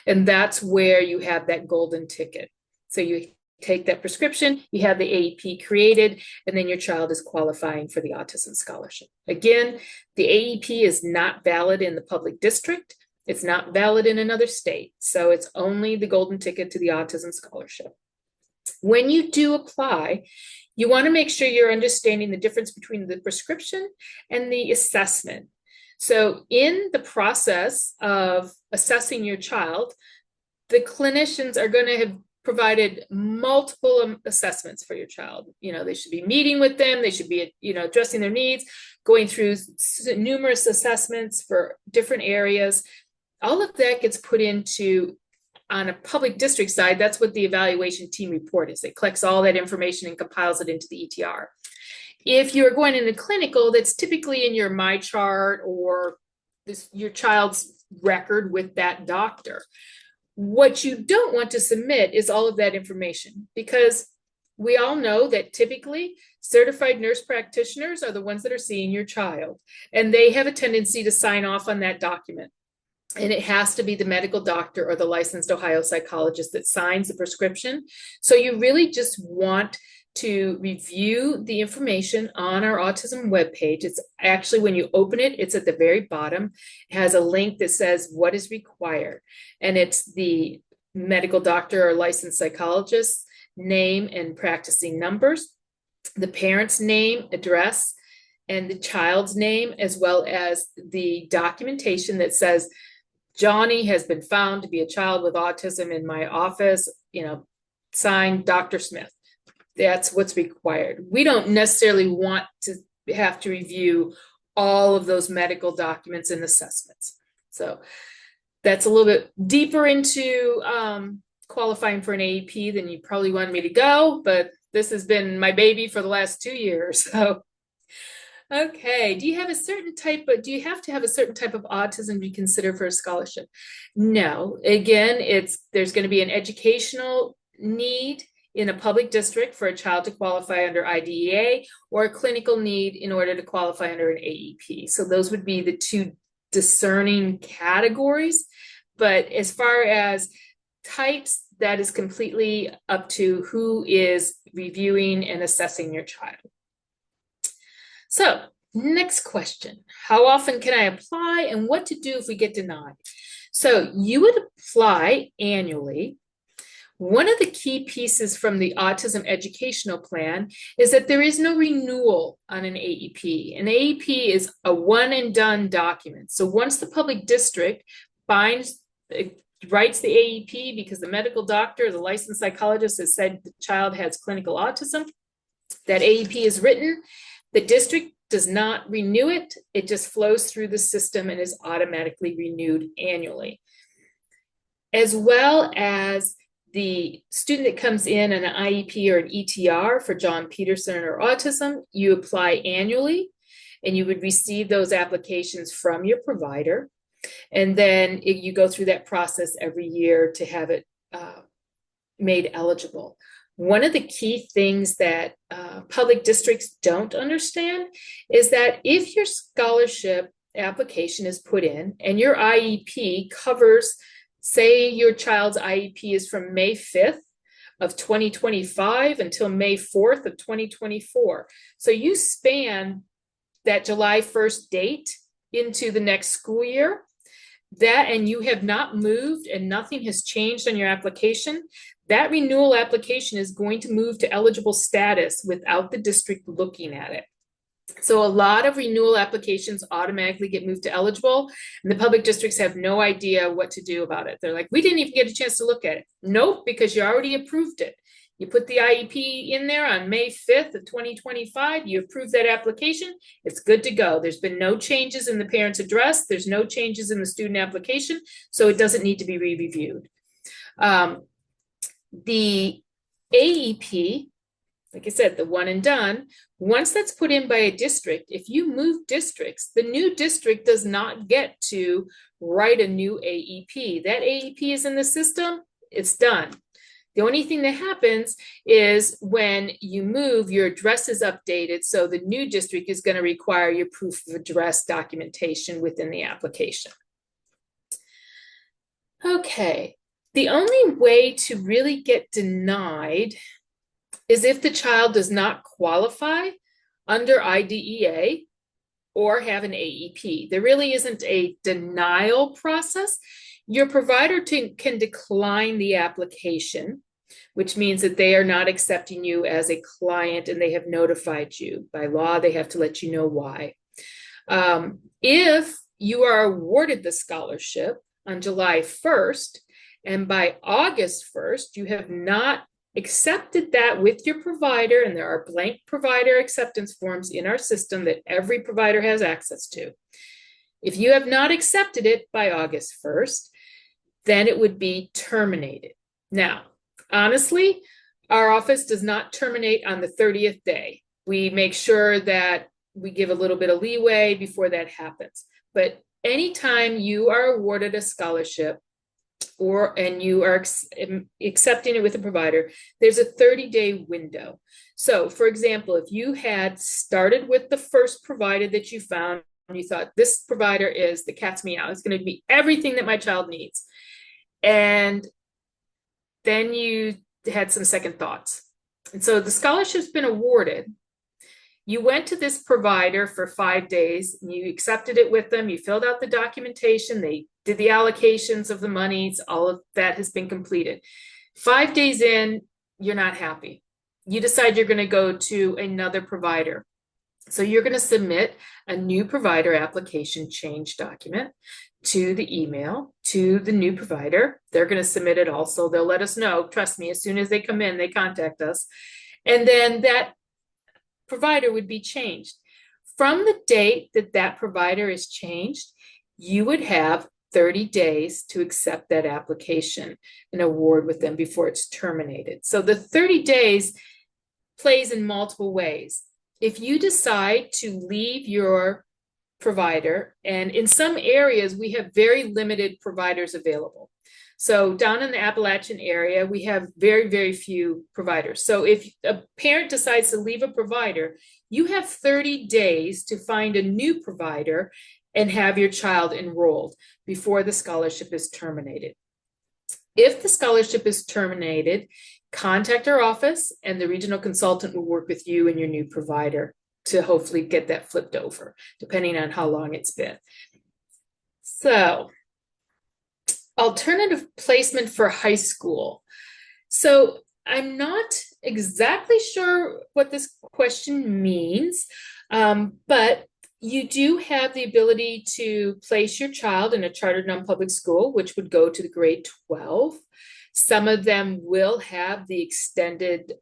And that's where you have that golden ticket. So you take that prescription, you have the AEP created, and then your child is qualifying for the Autism Scholarship. Again, the AEP is not valid in the public district. It's not valid in another state. So it's only the golden ticket to the Autism Scholarship. When you do apply, you want to make sure you're understanding the difference between the prescription and the assessment. So in the process of assessing your child, the clinicians are going to have provided multiple assessments for your child. They should be meeting with them. They should be, addressing their needs, going through numerous assessments for different areas. All of that gets put into, on a public district side, that's what the evaluation team report is. It collects all that information and compiles it into the ETR. If you're going into clinical, that's typically in your MyChart or your child's record with that doctor. What you don't want to submit is all of that information, because we all know that typically certified nurse practitioners are the ones that are seeing your child, and they have a tendency to sign off on that document. And it has to be the medical doctor or the licensed Ohio psychologist that signs the prescription. So you really just want to review the information on our autism webpage. It's actually, when you open it, it's at the very bottom. It has a link that says what is required. And it's the medical doctor or licensed psychologist's name and practicing numbers, the parent's name, address, and the child's name, as well as the documentation that says, Johnny has been found to be a child with autism in my office, signed Dr. Smith. That's what's required. We don't necessarily want to have to review all of those medical documents and assessments. So that's a little bit deeper into qualifying for an AEP than you probably wanted me to go, but this has been my baby for the last 2 years. So, okay. Do you have to have a certain type of autism to consider for a scholarship? No. Again, there's going to be an educational need in a public district for a child to qualify under IDEA, or a clinical need in order to qualify under an AEP. So those would be the two discerning categories. But as far as types, that is completely up to who is reviewing and assessing your child. So next question, how often can I apply, and what to do if we get denied? So you would apply annually. One of the key pieces from the Autism Educational Plan is that there is no renewal on an AEP. An AEP is a one and done document. So once the public district writes the AEP because the medical doctor or the licensed psychologist has said the child has clinical autism, that AEP is written. The district does not renew it. It just flows through the system and is automatically renewed annually. As well as the student that comes in an IEP or an ETR for Jon Peterson or autism, you apply annually, and you would receive those applications from your provider. And then you go through that process every year to have it made eligible. One of the key things that public districts don't understand is that if your scholarship application is put in and your IEP covers, say your child's IEP is from May 5th of 2025 until May 4th of 2024. So you span that July 1st date into the next school year, and you have not moved and nothing has changed on your application, that renewal application is going to move to eligible status without the district looking at it. So a lot of renewal applications automatically get moved to eligible, and the public districts have no idea what to do about it. They're like, we didn't even get a chance to look at it. Nope, because you already approved it. You put the IEP in there on May 5th of 2025, you approve that application, it's good to go. There's been no changes in the parent's address, there's no changes in the student application, so it doesn't need to be re-reviewed. The AEP like I said, the one and done, once that's put in by a district, if you move districts, the new district does not get to write a new AEP. That AEP is in the system, it's done. The only thing that happens is when you move, your address is updated. So the new district is going to require your proof of address documentation within the application. Okay, the only way to really get denied is if the child does not qualify under IDEA or have an AEP. There really isn't a denial process. Your provider can decline the application, which means that they are not accepting you as a client and they have notified you. By law, they have to let you know why. If you are awarded the scholarship on July 1st, and by August 1st, you have not accepted that with your provider, and there are blank provider acceptance forms in our system that every provider has access to. If you have not accepted it by August 1st, then it would be terminated. Now, honestly, our office does not terminate on the 30th day. We make sure that we give a little bit of leeway before that happens. But anytime you are awarded a scholarship, and you are accepting it with a provider, there's a 30-day window. So for example, if you had started with the first provider that you found, and you thought this provider is the cat's meow, it's going to be everything that my child needs, and then you had some second thoughts. And so the scholarship's been awarded. You went to this provider for 5 days, and you accepted it with them, you filled out the documentation, they did the allocations of the monies, all of that has been completed. 5 days in, you're not happy. You decide you're going to go to another provider. So you're going to submit a new provider application change document to the email to the new provider. They're going to submit it also. They'll let us know. Trust me, as soon as they come in, they contact us. And then that provider would be changed. From the date that that provider is changed, you would have 30 days to accept that application and award with them before it's terminated. So the 30 days plays in multiple ways. If you decide to leave your provider, and in some areas, we have very limited providers available. So down in the Appalachian area, we have very, very few providers. So if a parent decides to leave a provider, you have 30 days to find a new provider and have your child enrolled before the scholarship is terminated. If the scholarship is terminated, contact our office and the regional consultant will work with you and your new provider to hopefully get that flipped over, depending on how long it's been. So, alternative placement for high school. So I'm not exactly sure what this question means, but you do have the ability to place your child in a chartered non-public school, which would go to the grade 12. Some of them will have the extended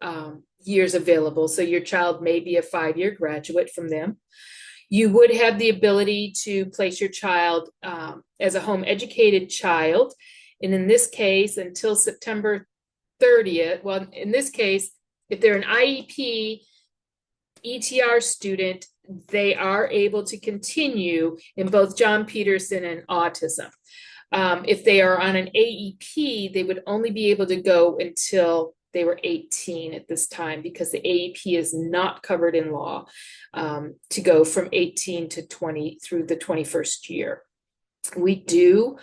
years available. So your child may be a 5-year graduate from them. You would have the ability to place your child as a home educated child. And in this case, until September 30th, well, in this case, if they're an IEP ETR student, they are able to continue in both Jon Peterson and autism. If they are on an AEP, they would only be able to go until they were 18 at this time, because the AEP is not covered in law to go from 18 to 20 through the 21st year. We do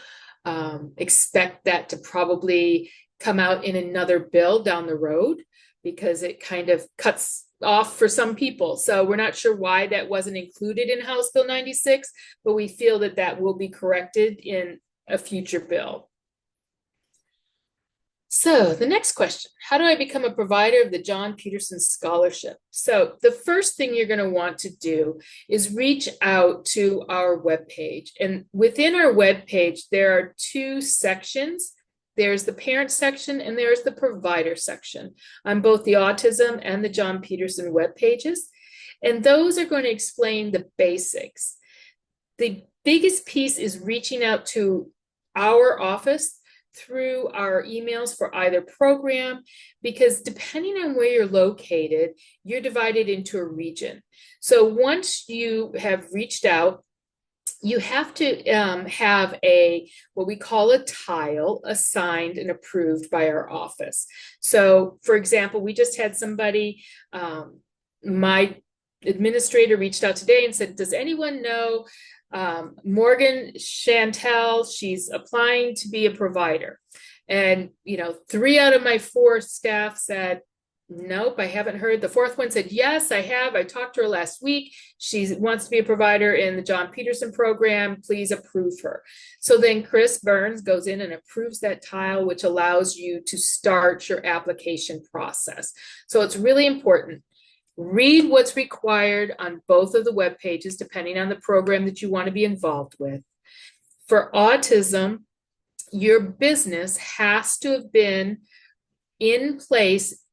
expect that to probably come out in another bill down the road, because it kind of cuts off for some people. So we're not sure why that wasn't included in House Bill 96, but we feel that that will be corrected in a future bill. So the next question, how do I become a provider of the Jon Peterson Scholarship? So the first thing you're going to want to do is reach out to our webpage. And within our webpage, there are 2 sections. There's the parent section and there's the provider section on both the autism and the Jon Peterson web pages. And those are going to explain the basics. The biggest piece is reaching out to our office through our emails for either program, because depending on where you're located, you're divided into a region. So once you have reached out, you have to have what we call a tile assigned and approved by our office. So, for example, we just had somebody, my administrator reached out today and said, does anyone know Morgan Chantel? She's applying to be a provider. And, 3 out of my 4 staff said, nope, I haven't heard. The 4th one said, yes, I have. I talked to her last week. She wants to be a provider in the Jon Peterson program. Please approve her. So then Chris Burns goes in and approves that tile, which allows you to start your application process. So it's really important. Read what's required on both of the web pages, depending on the program that you want to be involved with. For autism, your business has to have been in place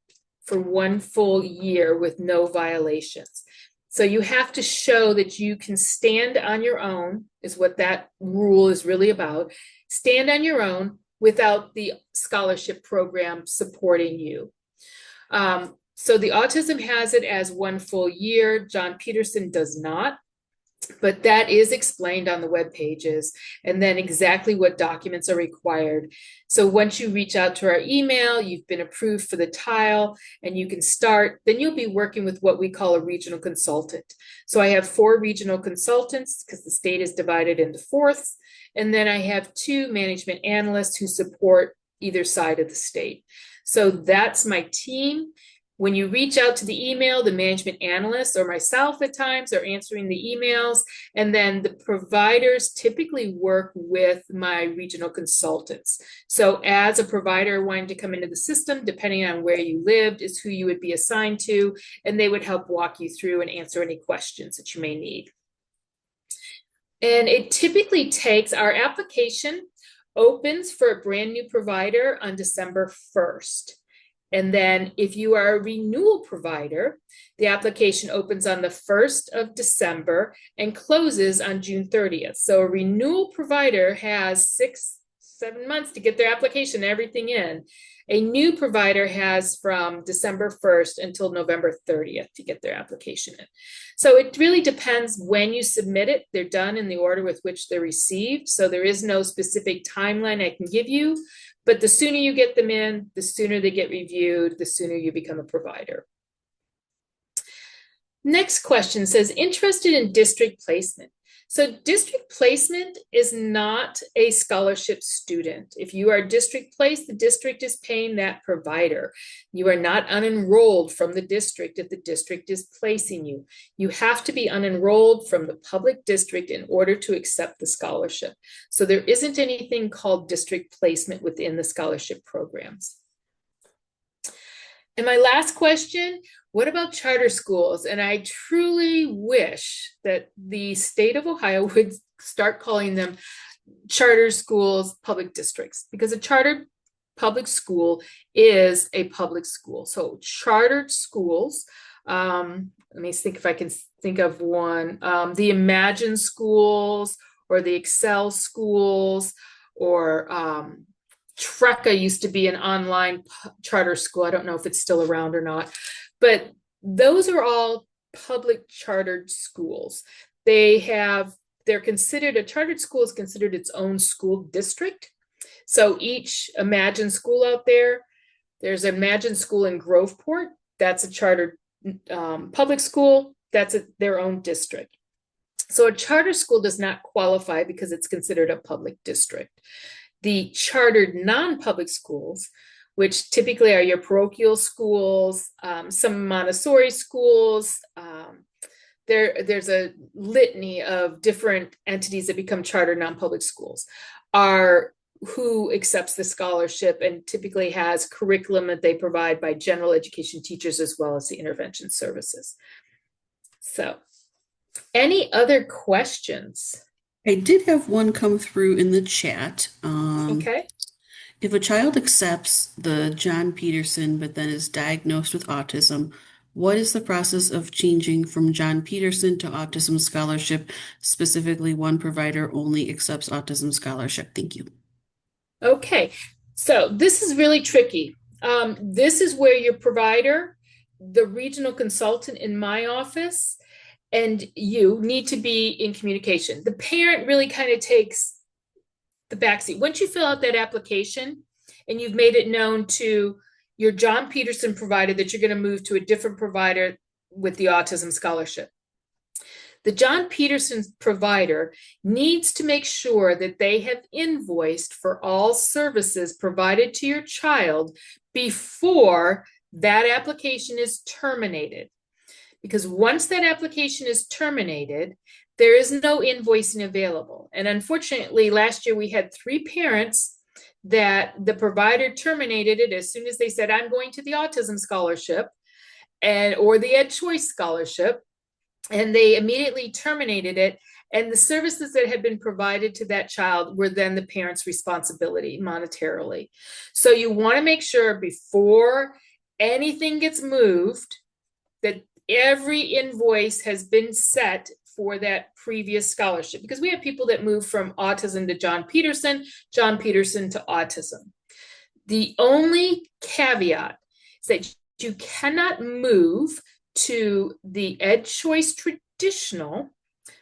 for 1 full year with no violations. So you have to show that you can stand on your own, is what that rule is really about. Stand on your own without the scholarship program supporting you. So the autism has it as 1 full year. Jon Peterson does not. But that is explained on the web pages, and then exactly what documents are required. So once you reach out to our email, you've been approved for the tile, and you can start, then you'll be working with what we call a regional consultant. So I have 4 regional consultants because the state is divided into fourths. And then I have 2 management analysts who support either side of the state. So that's my team. When you reach out to the email, the management analyst or myself at times are answering the emails, and then the providers typically work with my regional consultants. So as a provider wanting to come into the system, depending on where you lived is who you would be assigned to, and they would help walk you through and answer any questions that you may need. And it typically takes, our application opens for a brand new provider on December 1st. And then if you are a renewal provider, the application opens on the 1st of December and closes on June 30th. So a renewal provider has 6-7 months to get their application and everything in. A new provider has from December 1st until November 30th to get their application in. So it really depends when you submit it. They're done in the order with which they're received. So there is no specific timeline I can give you. But the sooner you get them in, the sooner they get reviewed, the sooner you become a provider. Next question says, interested in district placement. So district placement is not a scholarship student. If you are district placed, the district is paying that provider. You are not unenrolled from the district if the district is placing you. You have to be unenrolled from the public district in order to accept the scholarship. So there isn't anything called district placement within the scholarship programs. And my last question, what about charter schools? And I truly wish that the state of Ohio would start calling them charter schools, public districts, because a chartered public school is a public school. So chartered schools, let me think if I can think of one, the Imagine schools or the Excel schools, or Trecca used to be an online charter school. I don't know if it's still around or not, but those are all public chartered schools. They're considered, a chartered school is considered its own school district. So each Imagine school out there, there's an Imagine school in Groveport. That's a chartered public school. That's their own district. So a charter school does not qualify because it's considered a public district. The chartered non-public schools, which typically are your parochial schools, some Montessori schools, there's a litany of different entities that become chartered non-public schools, are who accepts the scholarship and typically has curriculum that they provide by general education teachers as well as the intervention services. So, any other questions? I did have one come through in the chat. Okay. If a child accepts the Jon Peterson but then is diagnosed with autism, what is the process of changing from Jon Peterson to Autism Scholarship? Specifically, one provider only accepts Autism Scholarship. Thank you. Okay, so this is really tricky. This is where your provider, the regional consultant in my office, and you need to be in communication. The parent really kind of takes the backseat. Once you fill out that application and you've made it known to your Jon Peterson provider that you're going to move to a different provider with the Autism Scholarship, the Jon Peterson provider needs to make sure that they have invoiced for all services provided to your child before that application is terminated. Because once that application is terminated, there is no invoicing available. And unfortunately, last year we had 3 parents that the provider terminated it as soon as they said, I'm going to the Autism Scholarship or the Ed Choice Scholarship, and they immediately terminated it. And the services that had been provided to that child were then the parent's responsibility monetarily. So you want to make sure before anything gets moved that every invoice has been set for that previous scholarship, because we have people that move from autism to Jon Peterson to autism. The only caveat is that you cannot move to the Ed Choice Traditional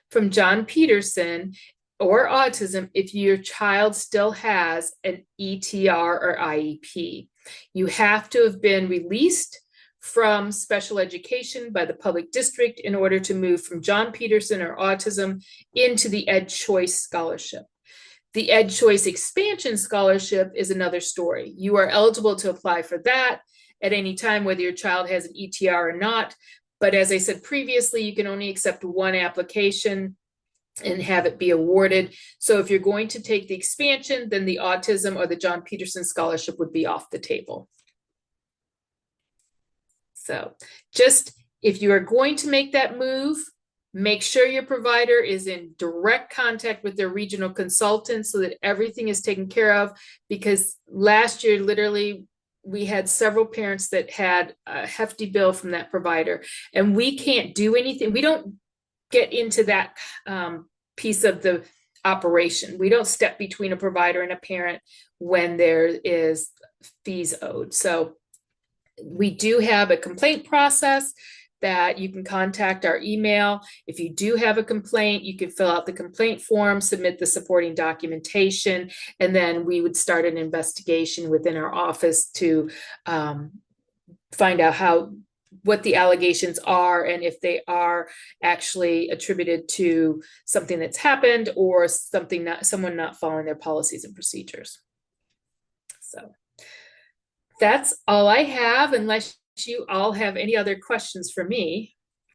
from Jon Peterson or autism if your child still has an ETR or IEP. You have to have been released from special education by the public district in order to move from Jon Peterson or autism into the Ed Choice Scholarship. The Ed Choice Expansion Scholarship is another story. You are eligible to apply for that at any time, whether your child has an ETR or not. But as I said previously, you can only accept one application and have it be awarded. So if you're going to take the expansion, then the autism or the Jon Peterson Scholarship would be off the table. So just if you are going to make that move, make sure your provider is in direct contact with their regional consultant so that everything is taken care of. Because last year, literally, we had several parents that had a hefty bill from that provider, and we can't do anything. We don't get into that piece of the operation. We don't step between a provider and a parent when there is fees owed. So we do have a complaint process that you can contact our email. If you do have a complaint, you can fill out the complaint form, submit the supporting documentation, and then we would start an investigation within our office to find out what the allegations are and if they are actually attributed to something that's happened or someone not following their policies and procedures. So that's all I have, unless you all have any other questions for me.